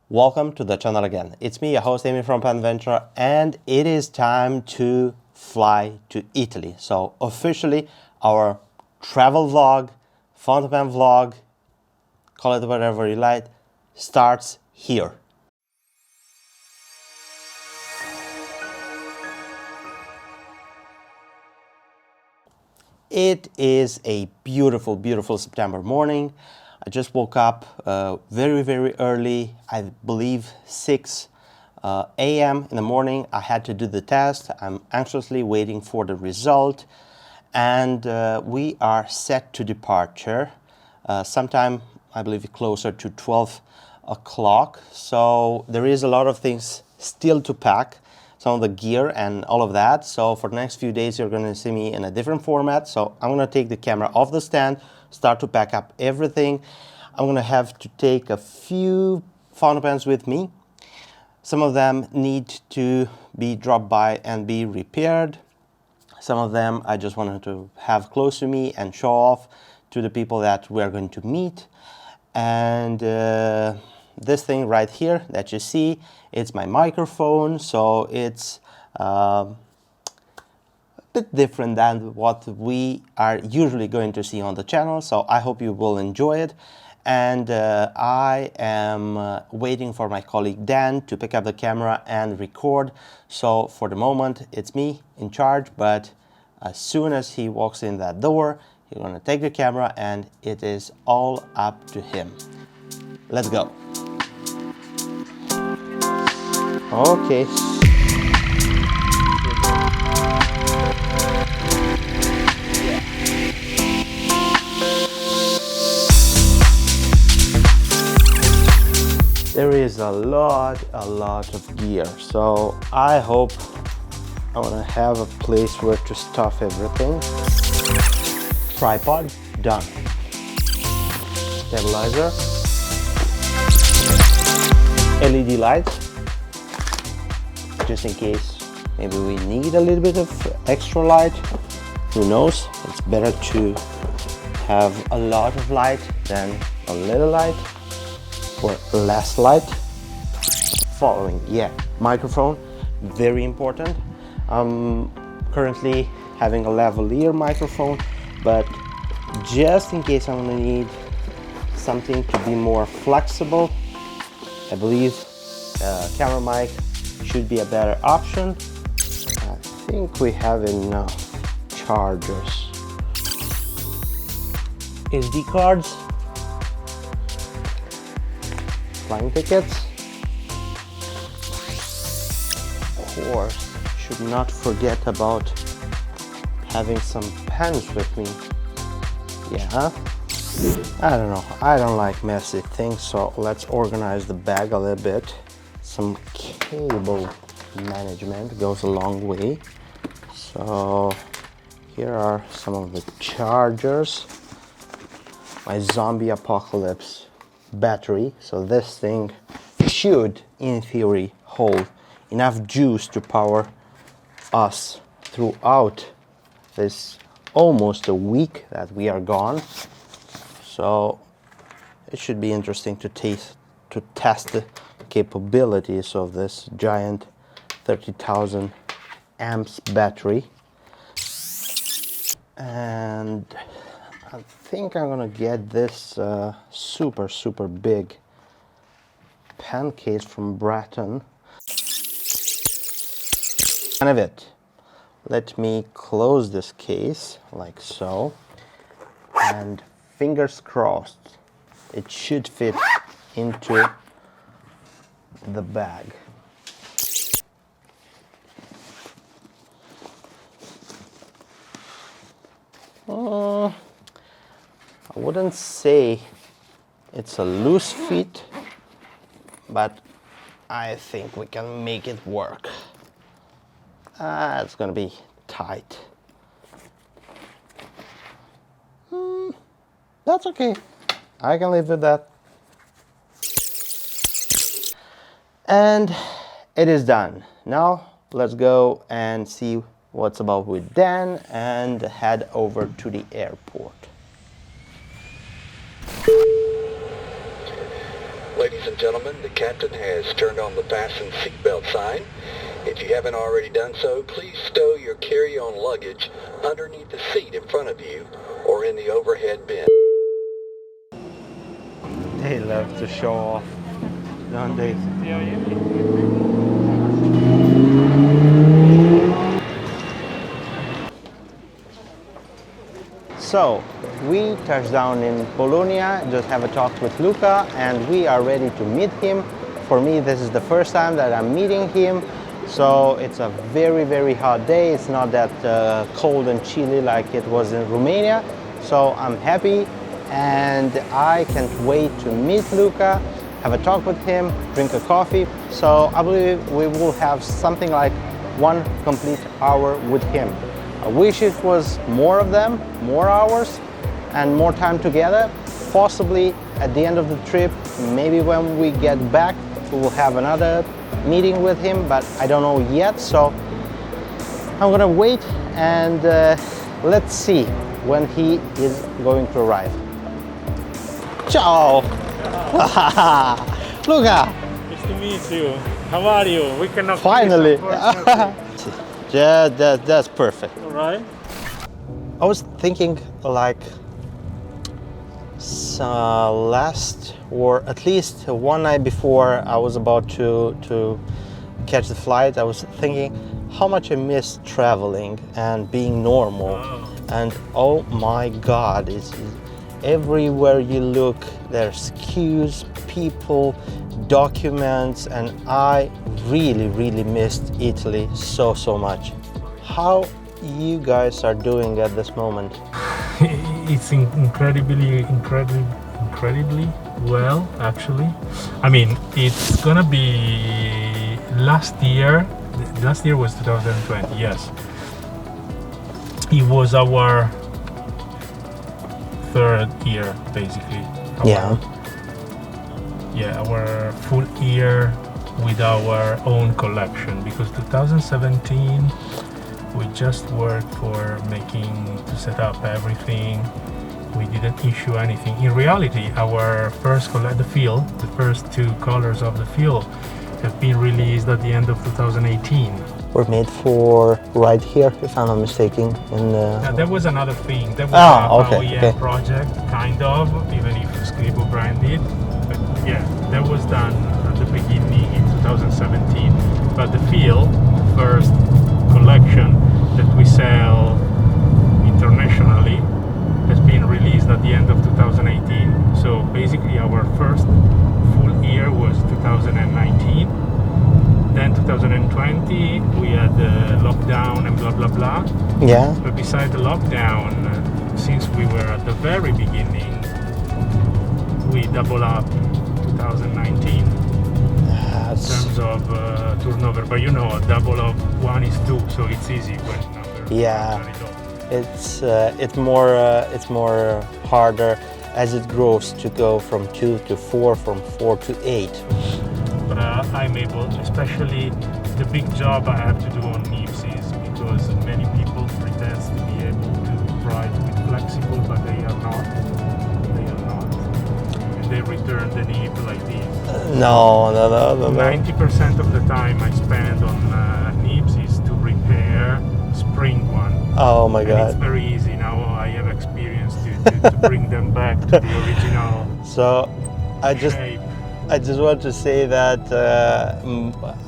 Welcome to the channel again. It's me, your host Amy from Panventure, and it is time to fly to Italy. So officially our travel vlog, fountain pen vlog, call it whatever you like, starts here. It is a beautiful, beautiful September morning. I just woke up very, very early, I believe 6 a.m. in the morning. I had to do the test. I'm anxiously waiting for the result. And we are set to departure sometime, I believe, closer to 12 o'clock. So there is a lot of things still to pack, some of the gear and all of that. So for the next few days, you're going to see me in a different format. So I'm going to take the camera off the stand, start to pack up everything. I'm going to have to take a few fountain pens with me. Some of them need to be dropped by and be repaired. Some of them I just wanted to have close to me and show off to the people that we're going to meet. And this thing right here that you see, it's my microphone, so it's a bit different than what we are usually going to see on the channel, so I hope you will enjoy it. And I am waiting for my colleague Dan to pick up the camera and record. So for the moment, it's me in charge, but as soon as he walks in that door, he's gonna take the camera and it is all up to him. Let's go. Okay. There is a lot of gear, so I hope I want to have a place where to stuff everything. Tripod, done. Stabilizer. LED lights, just in case maybe we need a little bit of extra light. Who knows? It's better to have a lot of light than a little light. Or less light. Following, microphone, very important. I'm currently having a lavalier microphone, but just in case I'm gonna need something to be more flexible, I believe camera mic should be a better option. I think we have enough chargers. SD cards. Flying tickets. Of course, should not forget about having some pens with me. Yeah, I don't know, I don't like messy things, so let's organize the bag a little bit. Some cable management goes a long way. So here are some of the chargers. My zombie apocalypse battery, so this thing should in theory hold enough juice to power us throughout this almost a week that we are gone. So it should be interesting to test the capabilities of this giant 30,000 amps battery. And I think I'm gonna get this super big pen case from Breton. Kind of it. Let me close this case like so, and fingers crossed it should fit into the bag. I wouldn't say it's a loose fit, but I think we can make it work. It's gonna be tight. That's okay. I can live with that. And it is done. Now let's go and see what's about with Dan and head over to the airport. Ladies and gentlemen, the captain has turned on the fasten seatbelt sign. If you haven't already done so, please stow your carry-on luggage underneath the seat in front of you or in the overhead bin. They love to show off, don't they? So, we touched down in Bologna, just have a talk with Luca, and we are ready to meet him. For me, this is the first time that I'm meeting him, so it's a very, very hot day. It's not that cold and chilly like it was in Romania, so I'm happy, and I can't wait to meet Luca, have a talk with him, drink a coffee. So I believe we will have something like 1 complete hour with him. I wish it was more of them, more hours and more time together. Possibly at the end of the trip, maybe when we get back, we will have another meeting with him, but I don't know yet. So I'm gonna wait and let's see when he is going to arrive. Ciao! Luca! Nice to meet you. How are you? We cannot Finally! Yeah, that's perfect. All right. I was thinking like last or at least one night before I was about to catch the flight, I was thinking how much I miss traveling and being normal. Wow. And oh my God, it's everywhere you look, there's queues, people, documents, and I really missed Italy so much. How you guys are doing at this moment? It's incredibly well, actually. I mean, it's gonna be last year was 2020, yes. It was our 3rd year, basically. Our full year with our own collection, because 2017 we just worked for to set up everything. We didn't issue anything. In reality, our first the first 2 colors of the field have been released at the end of 2018. Were made for right here, if I'm not mistaken. Now, that was another thing. That was okay. Project, kind of, even if SCRIBO branded. But yeah, that was done at the beginning in 2017. But the field, first collection that we sell internationally, has been released at the end of 2018. So basically our first full year was 2019. Then 2020 we had the lockdown and blah. Yeah. But beside the lockdown, since we were at the very beginning, we double up 2019 in terms of turnover. But you know, a double of 1 is 2, so it's easy when numbers are very low. It's more harder as it grows to go from 2 to 4, from 4 to 8. But I'm able, especially the big job I have to do on nibs is because many people pretend to be able to write with flexible, but they are not. And they return the nib like this. No. 90% of the time I spend on nibs is to repair spring one. Oh my God. It's very easy now. I have experience to bring them back to the original So I just want to say that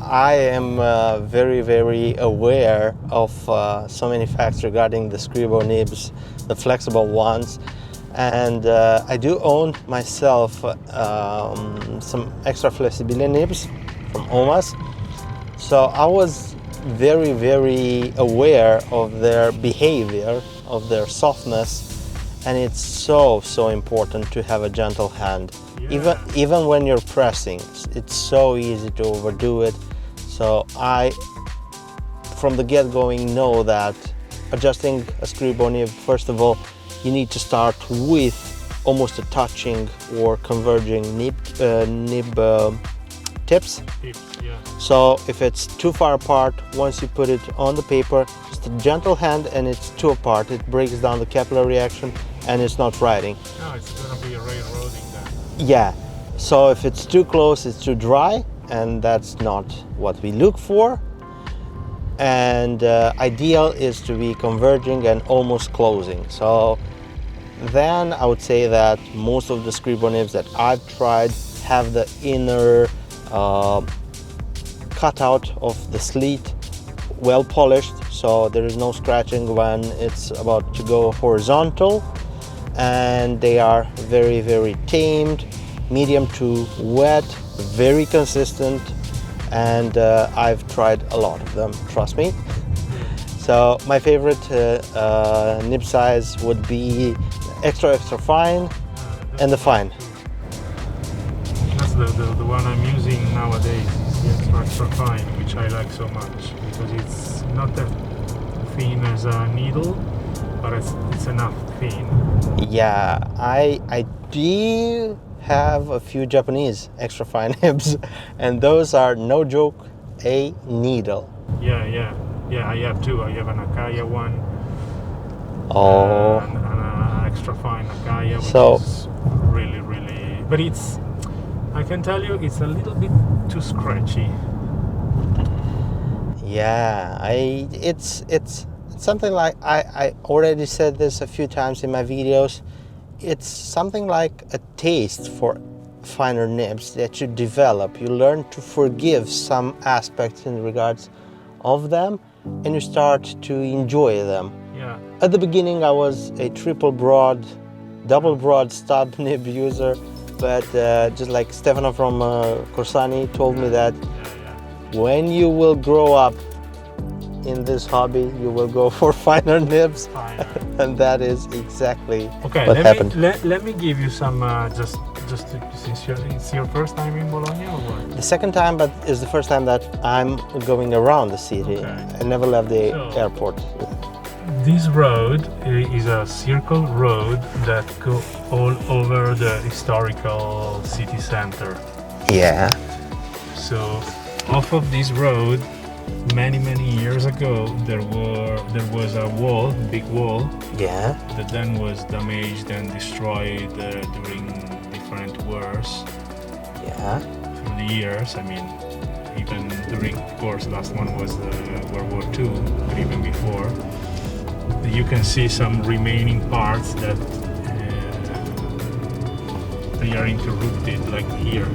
I am very aware of so many facts regarding the SCRIBO nibs, the flexible ones, and I do own myself some extra flexibility nibs from Omas. So I was very aware of their behavior, of their softness, and it's so important to have a gentle hand. Yeah. Even when you're pressing, it's so easy to overdo it. So I, from the get-going, know that adjusting a SCRIBO nib, first of all, you need to start with almost a touching or converging nib tips. Yeah. So if it's too far apart, once you put it on the paper, just a gentle hand and it's too apart, it breaks down the capillary action and it's not writing. No, it's gonna be railroading then. Yeah, So if it's too close, it's too dry, and that's not what we look for. And ideal is to be converging and almost closing. So then I would say that most of the SCRIBO nibs that I've tried have the inner cutout of the sleeve well polished, so there is no scratching when it's about to go horizontal, and they are very, very tamed, medium to wet, very consistent, and I've tried a lot of them, trust me. So my favorite nib size would be extra fine and the fine. That's the one I'm using nowadays, is the extra fine, which I like so much because it's not that thin as a needle, but it's enough thin. Yeah, I do have a few Japanese extra fine nibs, and those are, no joke, a needle. Yeah, I have two. I have an Akaya one. Oh. And an extra fine Akaya, which So, is really, really. But it's, I can tell you, it's a little bit too scratchy. yeah, it's something like, I already said this a few times in my videos. It's something like a taste for finer nibs that you develop. You learn to forgive some aspects in regards of them, and you start to enjoy them. Yeah. At the beginning, I was a triple broad, double broad stub nib user, but just like Stefano from Corsani told me that when you will grow up in this hobby, you will go for finer nibs, and that is exactly what happened. Let me give you some just since it's your first time in Bologna or what? The second time, but it's the first time that I'm going around the city. Okay. I never left the airport. This road is a circle road that goes all over the historical city center. Yeah. So off of this road, many years ago, there was a wall, big wall, Yeah. that then was damaged and destroyed during different wars Yeah. through the years. I mean, even during, of course, last one was World War II, but even before. You can see some remaining parts that they are interrupted, like here.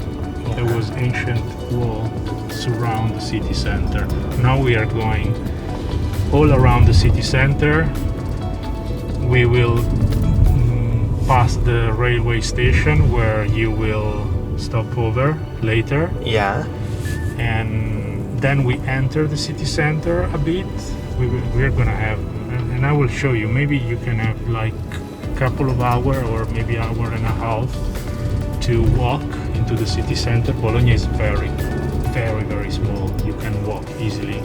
There was ancient wall surround the city center. Now we are going all around the city center. We will pass the railway station where you will stop over later. Yeah. And then we enter the city center a bit. We're gonna have, and I will show you, maybe you can have like a couple of hours or maybe hour and a half to walk into the city center. Bologna is very small. You can walk easily.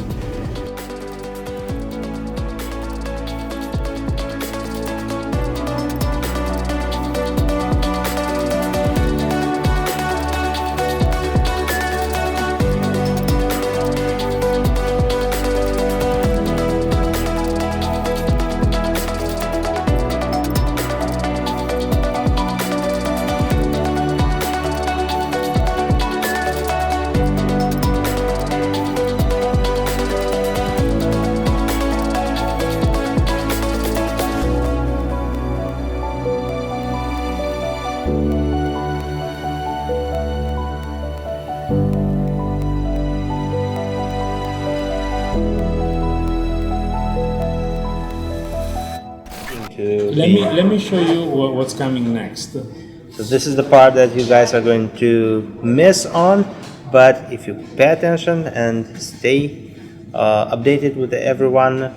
Let me show you what's coming next. So this is the part that you guys are going to miss on, but if you pay attention and stay updated with everyone,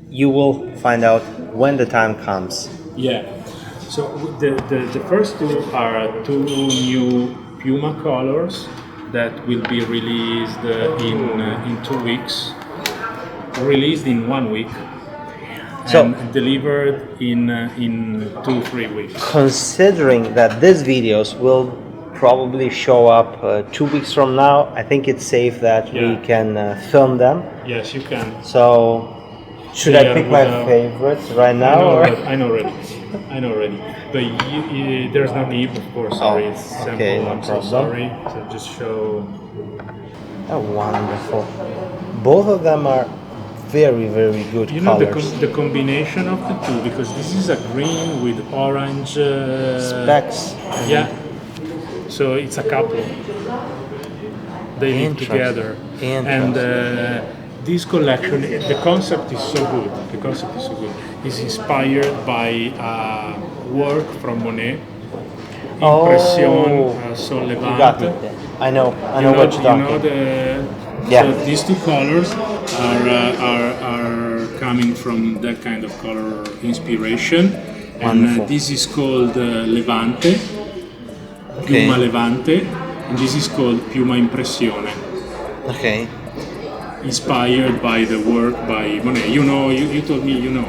you will find out when the time comes. Yeah. So the first two are two new Puma colors that will be released in 2 weeks. Released in 1 week. And delivered in 2-3 weeks. Considering that these videos will probably show up 2 weeks from now, I think it's safe that we can film them. Yes, you can. So, should I pick my favorites right now? I know already. I know already, but there's no nib, of course. Sorry, it's sample. Okay, no I'm so problem. sorry. So just show. Oh, wonderful. Both of them are very, very good You know colors. the combination of the two, because this is a green with orange Specks. Yeah, so it's a couple. They live together, and this collection, the concept is so good. The concept is so good. It's inspired by work from Monet. Impression sollevante. You got me. I know what you're talking. So these two colors are coming from that kind of color inspiration, and this is called Levante, Piuma Levante, and this is called Piuma Impressione. Okay. Inspired by the work by Monet. You know, you told me you know.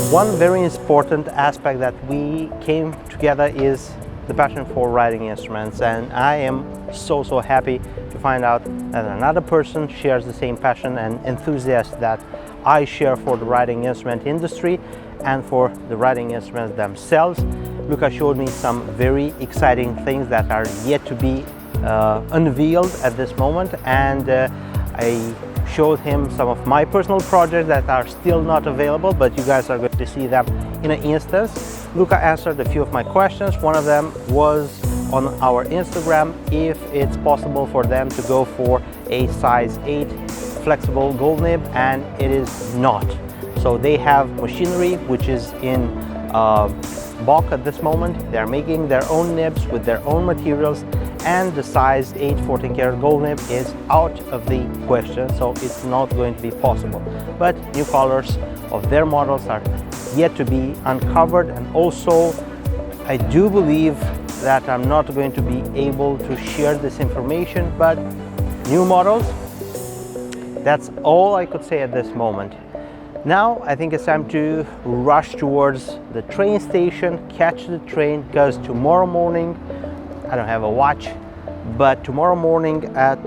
One very important aspect that we came together is the passion for writing instruments, and I am so happy to find out that another person shares the same passion and enthusiasm that I share for the writing instrument industry and for the writing instruments themselves. Luca showed me some very exciting things that are yet to be unveiled at this moment, and I showed him some of my personal projects that are still not available, but you guys are going to see them in an instance. Luca answered a few of my questions. One of them was on our Instagram, if it's possible for them to go for a size 8 flexible gold nib, and it is not. So they have machinery which is in bulk at this moment. They're making their own nibs with their own materials, and the size 8 14 karat gold nib is out of the question, so it's not going to be possible. But new colors of their models are yet to be uncovered, and also I do believe that I'm not going to be able to share this information, but new models, that's all I could say at this moment. Now I think it's time to rush towards the train station, catch the train, because tomorrow morning, I don't have a watch, but tomorrow morning at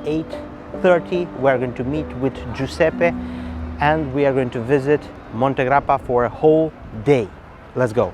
8:30 we're going to meet with Giuseppe, and we are going to visit Montegrappa for a whole day. Let's go.